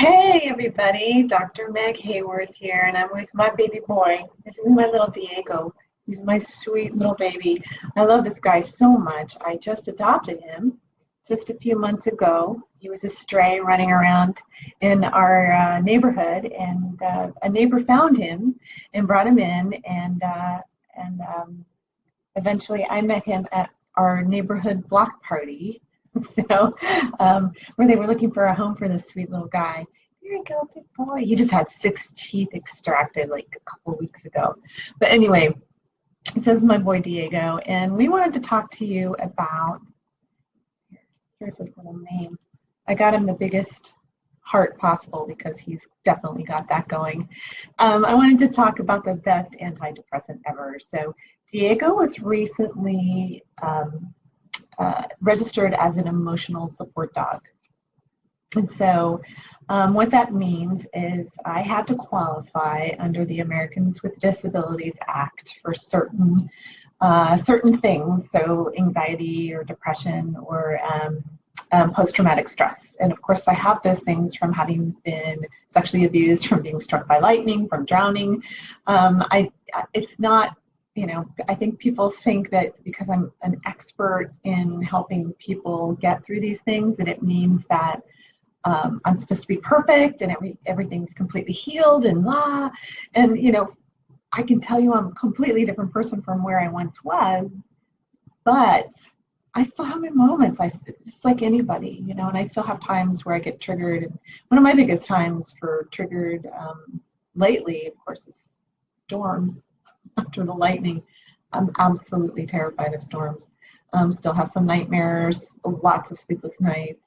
Hey everybody, Dr. Meg Haworth here, and I'm with my baby boy. This is my little Diego. He's my sweet little baby. I love this guy so much. I just adopted him just a few months ago. He was a stray running around in our neighborhood, and a neighbor found him and brought him in, and eventually I met him at our neighborhood block party. So, where they were looking for a home for this sweet little guy. Here you go, big boy. He just had 6 teeth extracted like a couple weeks ago. But anyway, this is my boy Diego, and we wanted to talk to you about, here's his little name. I got him the biggest heart possible because he's definitely got that going. I wanted to talk about the best antidepressant ever. So Diego was recently registered as an emotional support dog. And so what that means is I had to qualify under the Americans with Disabilities Act for certain things, so anxiety or depression or post-traumatic stress. And of course I have those things from having been sexually abused, from being struck by lightning, from drowning. It's not, I think people think that because I'm an expert in helping people get through these things, that it means that I'm supposed to be perfect and everything's completely healed and blah. And, I can tell you I'm a completely different person from where I once was, but I still have my moments. It's just like anybody, and I still have times where I get triggered. And one of my biggest times for triggered lately, of course, is storms. After the lightning, I'm absolutely terrified of storms. Still have some nightmares, lots of sleepless nights.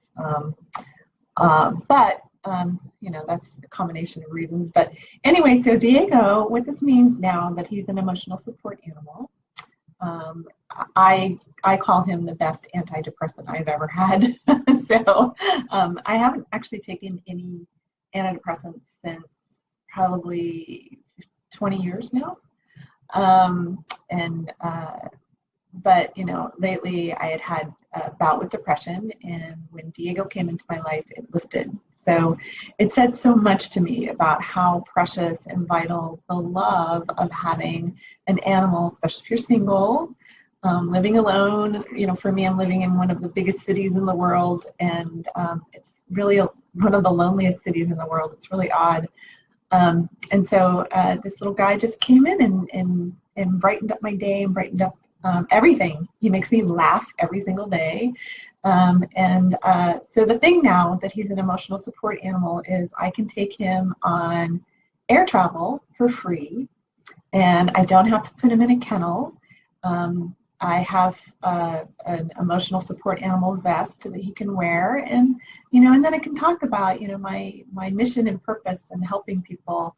But that's a combination of reasons. But anyway, so Diego, what this means now that he's an emotional support animal, I call him the best antidepressant I've ever had. So I haven't actually taken any antidepressants since probably 20 years now. But lately I had a bout with depression, and when Diego came into my life, it lifted. So it said so much to me about how precious and vital the love of having an animal, especially if you're single, living alone. For me, I'm living in one of the biggest cities in the world, and it's really one of the loneliest cities in the world. It's really odd. And so this little guy just came in and brightened up my day and brightened up everything. He makes me laugh every single day. So the thing now that he's an emotional support animal is I can take him on air travel for free, and I don't have to put him in a kennel. I have an emotional support animal vest that he can wear, and then I can talk about my mission and purpose and helping people,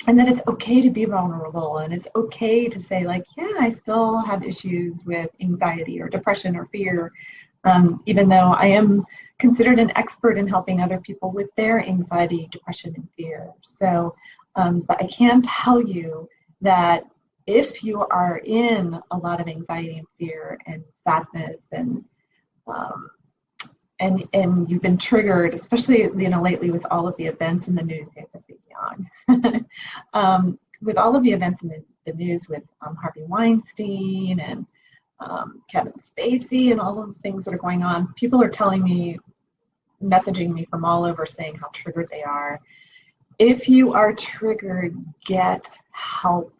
and that it's okay to be vulnerable, and it's okay to say, like, yeah, I still have issues with anxiety or depression or fear, even though I am considered an expert in helping other people with their anxiety, depression, and fear. So, but I can tell you that if you are in a lot of anxiety and fear and sadness and you've been triggered, especially lately with all of the events in the news, you have to be young, with all of the events in the news with Harvey Weinstein and Kevin Spacey and all of the things that are going on, people are telling me, messaging me from all over saying how triggered they are. If you are triggered, get help.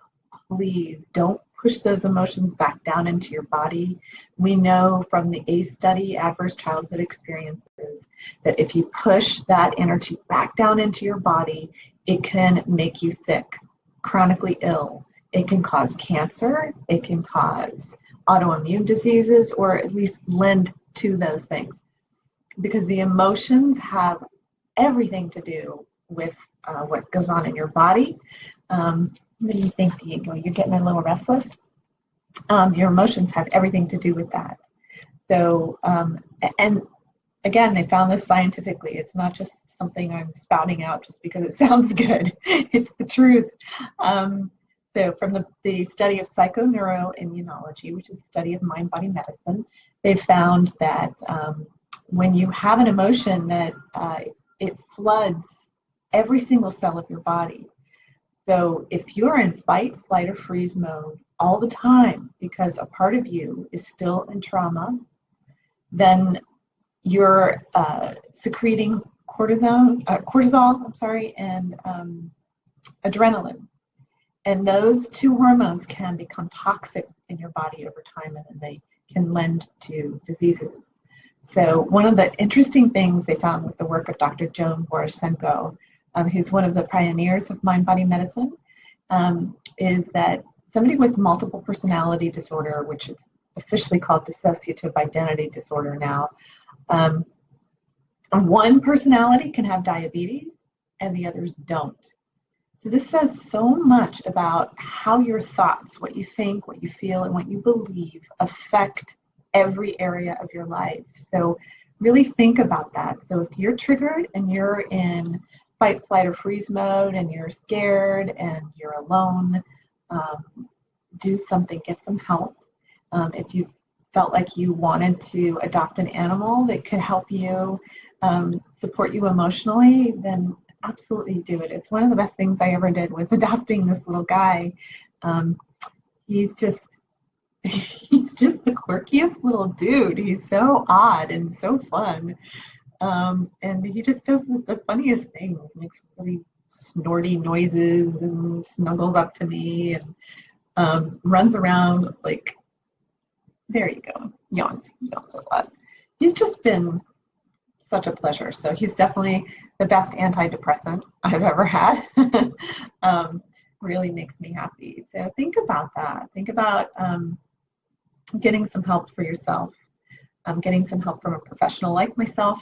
Please don't push those emotions back down into your body. We know from the ACE study, adverse childhood experiences, that if you push that energy back down into your body, it can make you sick, chronically ill. It can cause cancer. It can cause autoimmune diseases, or at least lend to those things, because the emotions have everything to do with what goes on in your body. What do you think, Diego? You're getting a little restless? Your emotions have everything to do with that. So, and again, they found this scientifically. It's not just something I'm spouting out just because it sounds good. It's the truth. So from the study of psychoneuroimmunology, which is the study of mind-body medicine, they found that when you have an emotion that it floods every single cell of your body. So if you're in fight, flight, or freeze mode all the time because a part of you is still in trauma, then you're secreting cortisol, and adrenaline. And those two hormones can become toxic in your body over time, and then they can lend to diseases. So one of the interesting things they found with the work of Dr. Joan Borisenko, who's one of the pioneers of mind-body medicine, is that somebody with multiple personality disorder, which is officially called dissociative identity disorder now, one personality can have diabetes and the others don't. So this says so much about how your thoughts, what you think, what you feel, and what you believe affect every area of your life. So really think about that. So if you're triggered and you're in fight, flight, or freeze mode, and you're scared and you're alone, do something, get some help. If you felt like you wanted to adopt an animal that could help you, support you emotionally, then absolutely do it. It's one of the best things I ever did was adopting this little guy. He's just the quirkiest little dude. He's so odd and so fun. And he just does the funniest things, makes really snorty noises and snuggles up to me and runs around like, there you go, yawns a lot. He's just been such a pleasure. So he's definitely the best antidepressant I've ever had. Really makes me happy. So think about that. Think about getting some help for yourself, getting some help from a professional like myself.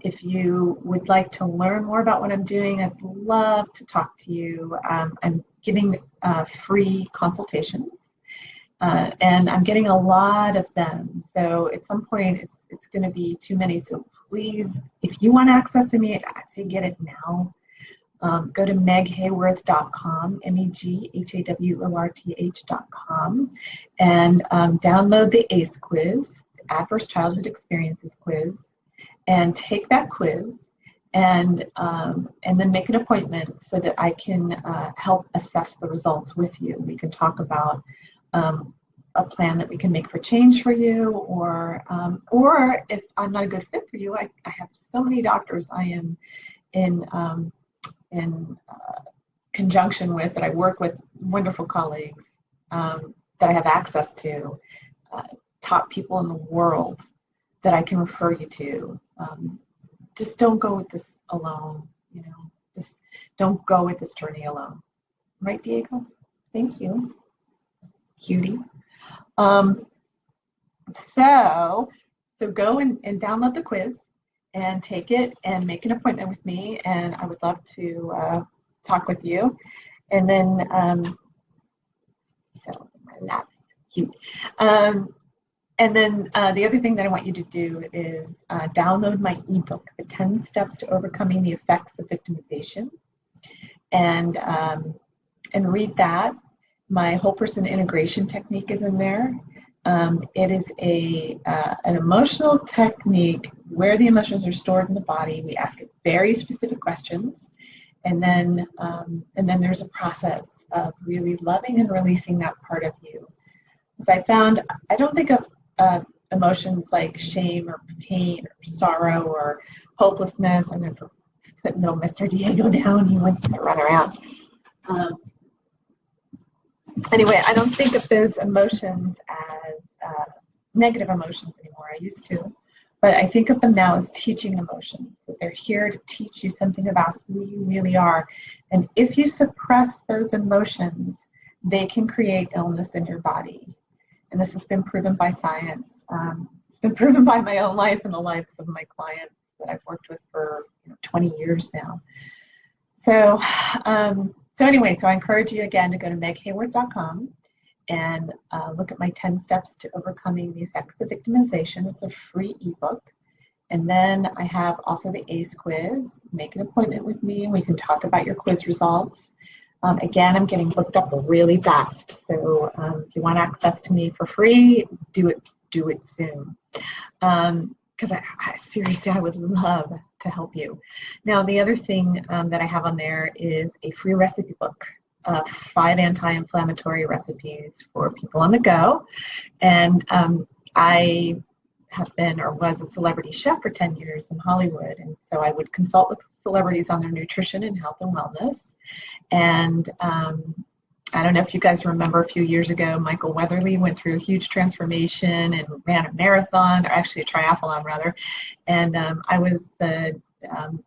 If you would like to learn more about what I'm doing, I'd love to talk to you. I'm giving free consultations, and I'm getting a lot of them. So at some point, it's going to be too many. So please, if you want access to me, I'd say get it now. Go to meghaworth.com, MEGHAWORTH.com, and download the ACE quiz, Adverse Childhood Experiences quiz, and take that quiz, and then make an appointment so that I can help assess the results with you. We can talk about a plan that we can make for change for you, or if I'm not a good fit for you, I have so many doctors I am in conjunction with, that I work with, wonderful colleagues that I have access to, top people in the world that I can refer you to. Just don't go with this alone, just don't go with this journey alone. Right, Diego? Thank you. Cutie. So go and download the quiz and take it and make an appointment with me, and I would love to talk with you. And then, so my lap is cute. And then the other thing that I want you to do is download my ebook, The 10 Steps to Overcoming the Effects of Victimization, and read that. My whole person integration technique is in there. It is an emotional technique where the emotions are stored in the body. We ask it very specific questions, and then there's a process of really loving and releasing that part of you. Because I found I don't think of emotions like shame or pain or sorrow or hopelessness. I'm going to put little Mr. Diego down. He wants to run around. Anyway, I don't think of those emotions as negative emotions anymore. I used to. But I think of them now as teaching emotions, that they're here to teach you something about who you really are. And if you suppress those emotions, they can create illness in your body. And this has been proven by science. It's been proven by my own life and the lives of my clients that I've worked with for 20 years now. So anyway, I encourage you again to go to meghaworth.com and look at my 10 steps to overcoming the effects of victimization. It's a free ebook. And then I have also the ACE quiz. Make an appointment with me and we can talk about your quiz results. Again, I'm getting booked up really fast. So if you want access to me for free, do it soon. Because I seriously, I would love to help you. Now, the other thing that I have on there is a free recipe book of 5 anti-inflammatory recipes for people on the go. And I have been or was a celebrity chef for 10 years in Hollywood. And so I would consult with celebrities on their nutrition and health and wellness. And I don't know if you guys remember a few years ago, Michael Weatherly went through a huge transformation and ran a marathon, or actually a triathlon rather. And I was the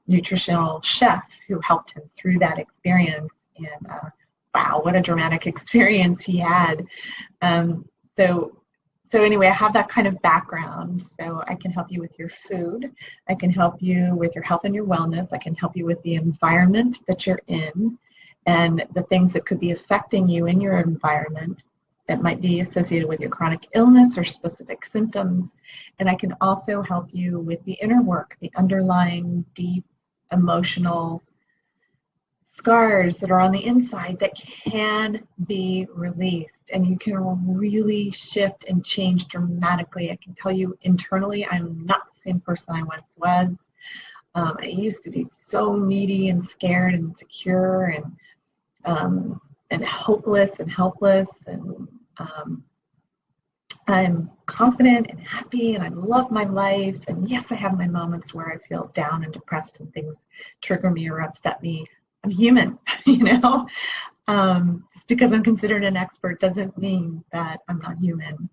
nutritional chef who helped him through that experience. And wow, what a dramatic experience he had. So anyway, I have that kind of background, so I can help you with your food. I can help you with your health and your wellness. I can help you with the environment that you're in and the things that could be affecting you in your environment that might be associated with your chronic illness or specific symptoms. And I can also help you with the inner work, the underlying deep emotional scars that are on the inside that can be released, and you can really shift and change dramatically. I can tell you internally, I'm not the same person I once was. I used to be so needy and scared and insecure and hopeless and helpless, and I'm confident and happy and I love my life. And yes, I have my moments where I feel down and depressed and things trigger me or upset me. I'm human, Just because I'm considered an expert doesn't mean that I'm not human.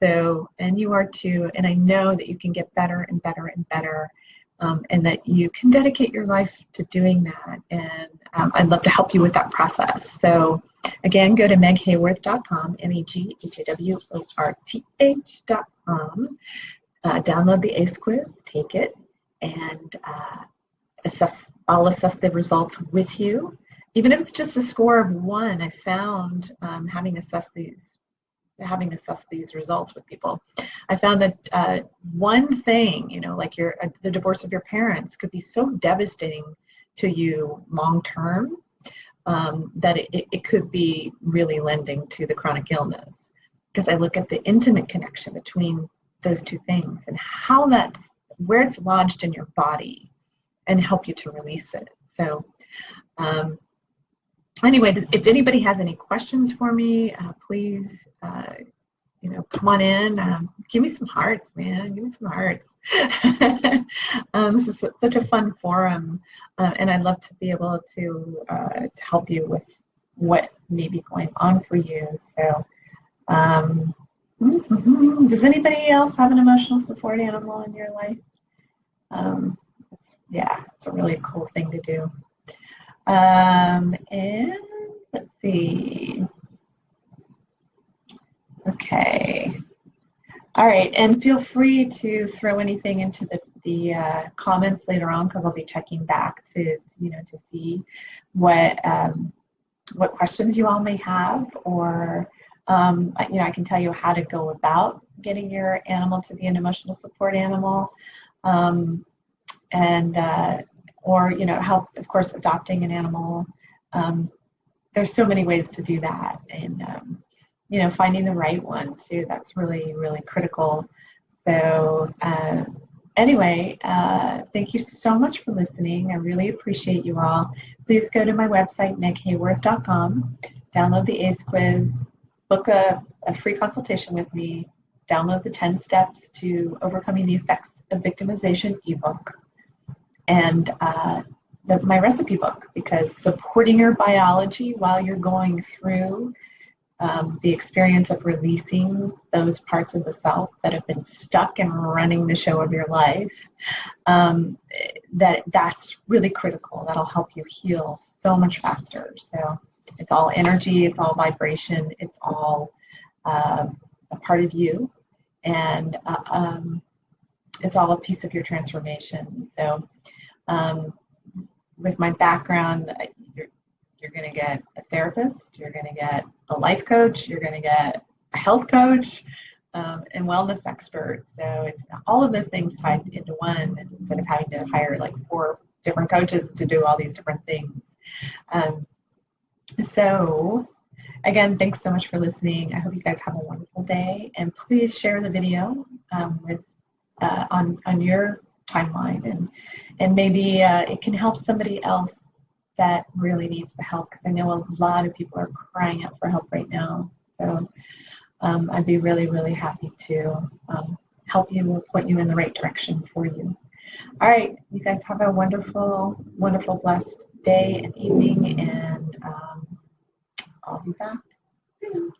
So, and you are too. And I know that you can get better and better and better, and that you can dedicate your life to doing that. And I'd love to help you with that process. So again, go to meghaworth.com, meghaworth.com, download the ACE quiz, take it, and I'll assess the results with you. Even if it's just a score of 1, I found having assessed these results with people, I found that one thing, like the divorce of your parents could be so devastating to you long term that it could be really lending to the chronic illness. Because I look at the intimate connection between those two things and how where it's lodged in your body, and help you to release it. So anyway, if anybody has any questions for me, please, come on in. Give me some hearts, man. Give me some hearts. This is such a fun forum, and I'd love to be able to help you with what may be going on for you. So does anybody else have an emotional support animal in your life? It's a really cool thing to do. And let's see. Okay. All right, and feel free to throw anything into the comments later on, because I'll be checking back to see what questions you all may have, or I can tell you how to go about getting your animal to be an emotional support animal. Or help, of course, adopting an animal. There's so many ways to do that, and finding the right one too. That's really, really critical. So anyway, thank you so much for listening. I really appreciate you all. Please go to my website, meghaworth.com, download the ACE quiz, book a free consultation with me, download the 10 steps to overcoming the effects of victimization ebook, and my recipe book, because supporting your biology while you're going through the experience of releasing those parts of the self that have been stuck and running the show of your life, that's really critical. That'll help you heal so much faster. So it's all energy, it's all vibration, it's all a part of you, and it's all a piece of your transformation. So with my background, you're going to get a therapist, you're going to get a life coach, you're going to get a health coach, and wellness expert. So it's all of those things tied into one, instead of having to hire like 4 different coaches to do all these different things. So again, thanks so much for listening. I hope you guys have a wonderful day, and please share the video on your timeline, and maybe it can help somebody else that really needs the help, because I know a lot of people are crying out for help right now. So I'd be really, really happy to help you or point you in the right direction for you. All right, you guys have a wonderful, wonderful, blessed day and evening, and I'll be back soon.